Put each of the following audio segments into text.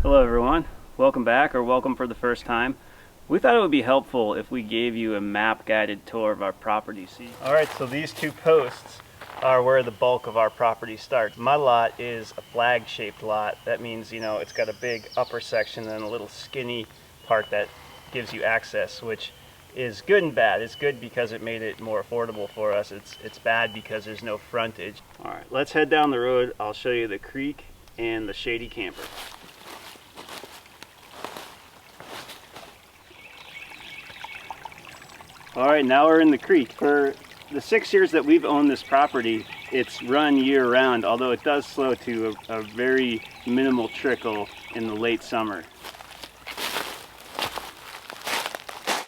Hello everyone, welcome back or welcome for the first time. We thought it would be helpful if we gave you a map guided tour of our property. Alright, so these two posts are where the bulk of our property starts. My lot is a flag shaped lot. That means, you know, it's got a big upper section and a little skinny part that gives you access, which is good and bad. It's good because it made it more affordable for us. It's bad because there's no frontage. Alright, let's head down the road. I'll show you the creek and the Shady camper. Alright, now we're in the creek. For the 6 years that we've owned this property, it's run year round, although it does slow to a very minimal trickle in the late summer.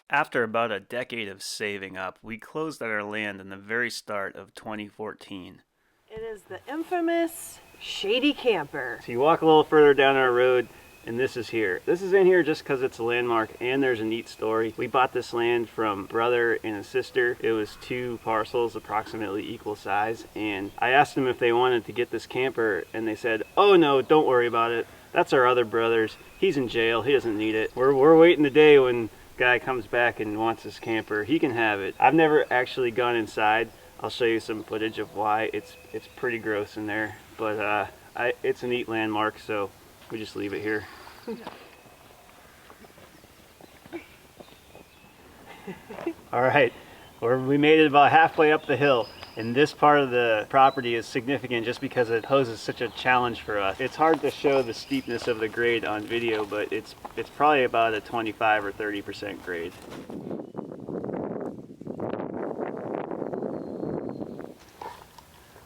After about a decade of saving up, we closed on our land in the very start of 2014. It is the infamous Shady camper. So you walk a little further down our road, and this is here. This is in here just because it's a landmark and there's a neat story. We bought this land from brother and a sister. It was 2 parcels approximately equal size, and I asked them if they wanted to get this camper, and they said, oh no, don't worry about it. That's our other brother's. He's in jail, he doesn't need it. We're waiting the day when guy comes back and wants this camper. He can have it. I've never actually gone inside. I'll show you some footage of why. It's pretty gross in there, but it's a neat landmark, so we just leave it here. All right, we made it about halfway up the hill, and this part of the property is significant just because it poses such a challenge for us. It's hard to show the steepness of the grade on video, but it's probably about a 25 or 30% grade.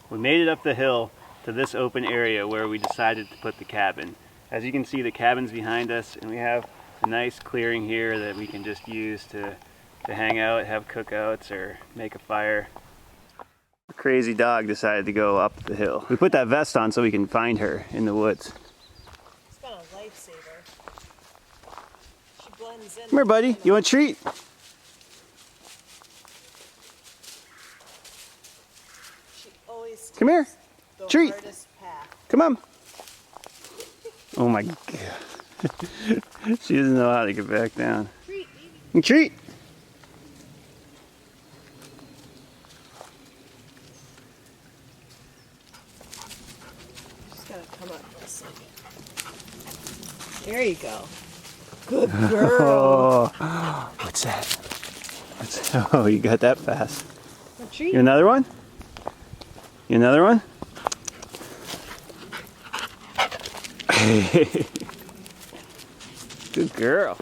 We made it up the hill to this open area where we decided to put the cabin. As you can see, the cabin's behind us, and we have a nice clearing here that we can just use to hang out, have cookouts, or make a fire. The crazy dog decided to go up the hill. We put that vest on so we can find her in the woods. It's been a lifesaver. She blends in. Come here, buddy. You want a treat? She always Come here. the Treat. hardest path. Come on. Oh my God. She doesn't know how to get back down. Treat, baby. Treat. She's gotta come up for a second. There you go. Good girl. Oh, what's that? Oh, you got that fast. A treat. You another one? You another one? Good girl.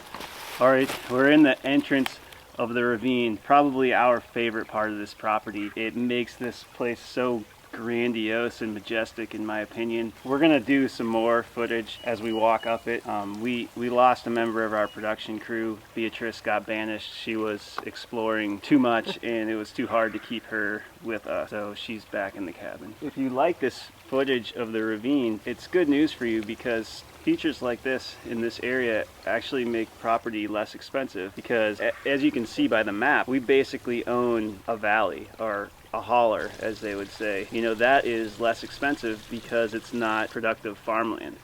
Alright, we're in the entrance of the ravine, probably our favorite part of this property. It makes this place so grandiose and majestic, in my opinion. We're gonna do some more footage as we walk up it. We lost a member of our production crew. Beatrice got banished. She was exploring too much and it was too hard to keep her with us, so she's back in the cabin. If you like this footage of the ravine, it's good news for you because features like this in this area actually make property less expensive, because as you can see by the map, we basically own a valley, or a holler as they would say. You know, that is less expensive because it's not productive farmland.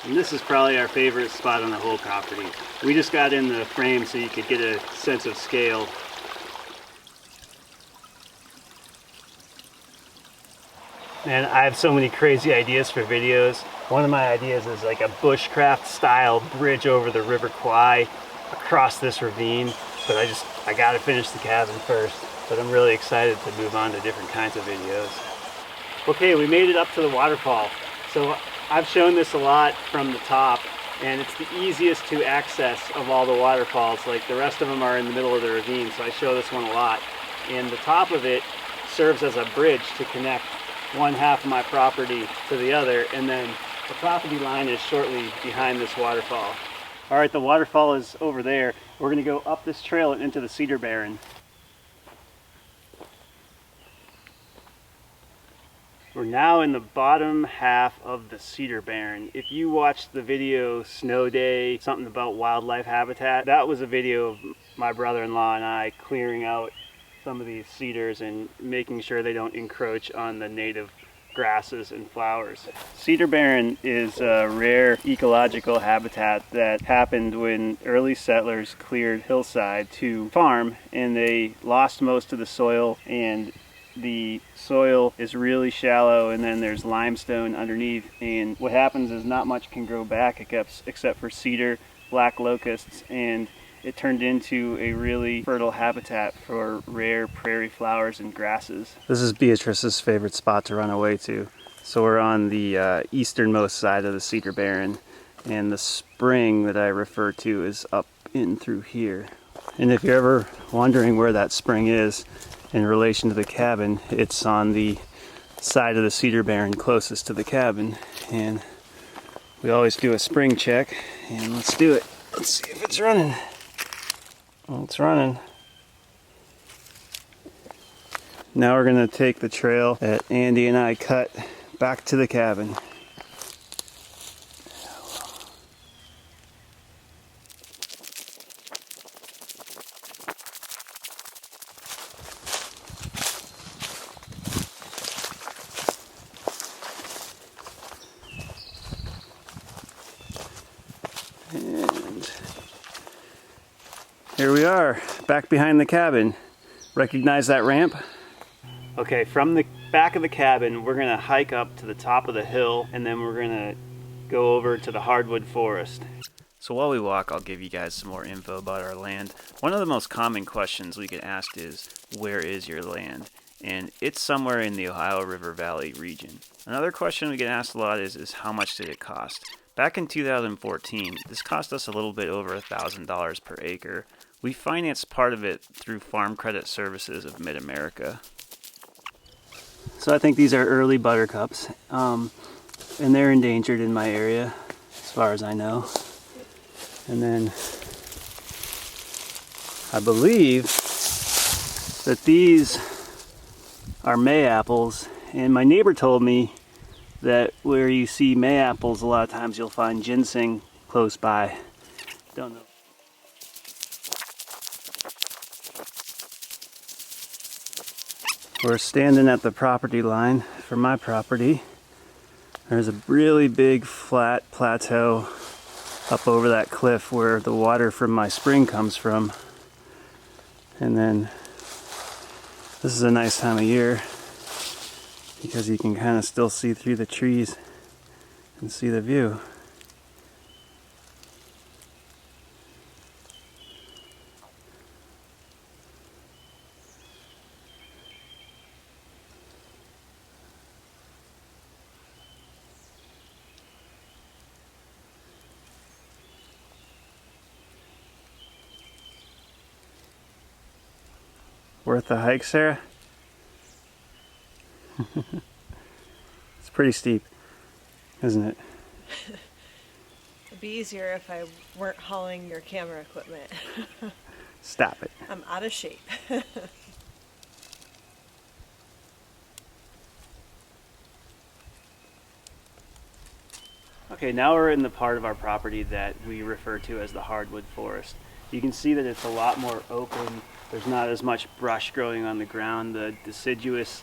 And this is probably our favorite spot on the whole property. We just got in the frame so you could get a sense of scale. Man, I have so many crazy ideas for videos. One of my ideas is like a bushcraft style bridge over the River Kwai across this ravine, but I gotta finish the cabin first. But I'm really excited to move on to different kinds of videos. Okay, we made it up to the waterfall. So I've shown this a lot from the top, and it's the easiest to access of all the waterfalls. Like the rest of them are in the middle of the ravine, so I show this one a lot. And the top of it serves as a bridge to connect one half of my property to the other, and then the property line is shortly behind this waterfall. All right, the waterfall is over there. We're gonna go up this trail and into the Cedar Barren. We're now in the bottom half of the Cedar Barren. If you watched the video Snow Day, something about wildlife habitat, that was a video of my brother-in-law and I clearing out some of these cedars and making sure they don't encroach on the native grasses and flowers. Cedar Barren is a rare ecological habitat that happened when early settlers cleared hillside to farm, and they lost most of the soil, and the soil is really shallow, and then there's limestone underneath, and what happens is not much can grow back except for cedar, black locusts, and it turned into a really fertile habitat for rare prairie flowers and grasses. This is Beatrice's favorite spot to run away to. So we're on the easternmost side of the Cedar Barren, and the spring that I refer to is up in through here. And if you're ever wondering where that spring is in relation to the cabin, it's on the side of the Cedar Barren closest to the cabin. And we always do a spring check, and let's do it. Let's see if it's running. Well, it's running. Now we're going to take the trail that Andy and I cut back to the cabin. And here we are, back behind the cabin. Recognize that ramp? Okay, from the back of the cabin, we're gonna hike up to the top of the hill, and then we're gonna go over to the Hardwood Forest. So while we walk, I'll give you guys some more info about our land. One of the most common questions we get asked is, where is your land? And it's somewhere in the Ohio River Valley region. Another question we get asked a lot is how much did it cost? Back in 2014, this cost us a little bit over $1,000 per acre. We financed part of it through Farm Credit Services of Mid-America. So I think these are early buttercups, and they're endangered in my area, as far as I know. And then I believe that these are Mayapples, and my neighbor told me that where you see Mayapples, a lot of times you'll find ginseng close by. Don't know. We're standing at the property line for my property. There's a really big flat plateau up over that cliff where the water from my spring comes from. And then this is a nice time of year because you can kind of still see through the trees and see the view. Worth the hike, Sarah? It's pretty steep, isn't it? It'd be easier if I weren't hauling your camera equipment. Stop it. I'm out of shape. Okay, now we're in the part of our property that we refer to as the Hardwood Forest. You can see that it's a lot more open. There's not as much brush growing on the ground. The deciduous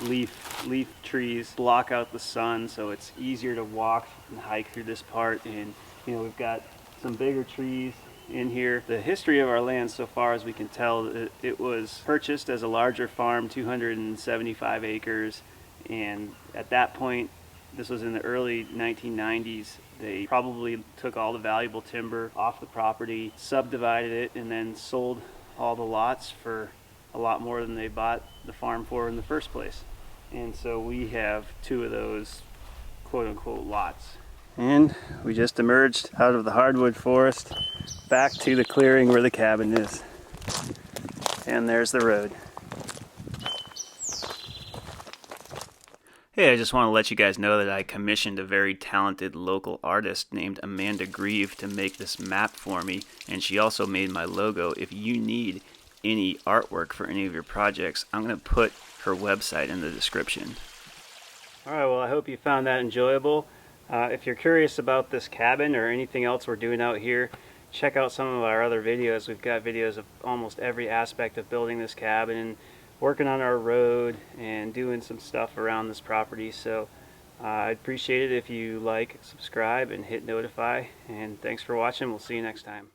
leaf trees block out the sun, so it's easier to walk and hike through this part. And you know, we've got some bigger trees in here. The history of our land, so far as we can tell, it was purchased as a larger farm, 275 acres, and at that point, this was in the early 1990s, they probably took all the valuable timber off the property, subdivided it, and then sold all the lots for a lot more than they bought the farm for in the first place. And so we have two of those quote-unquote lots. And we just emerged out of the Hardwood Forest back to the clearing where the cabin is. And there's the road. Hey, I just want to let you guys know that I commissioned a very talented local artist named Amanda Grieve to make this map for me, and she also made my logo. If you need any artwork for any of your projects, I'm going to put her website in the description. Alright, well I hope you found that enjoyable. If you're curious about this cabin or anything else we're doing out here, check out some of our other videos. We've got videos of almost every aspect of building this cabin and working on our road and doing some stuff around this property. So I'd appreciate it if you like, subscribe, and hit notify. And thanks for watching. We'll see you next time.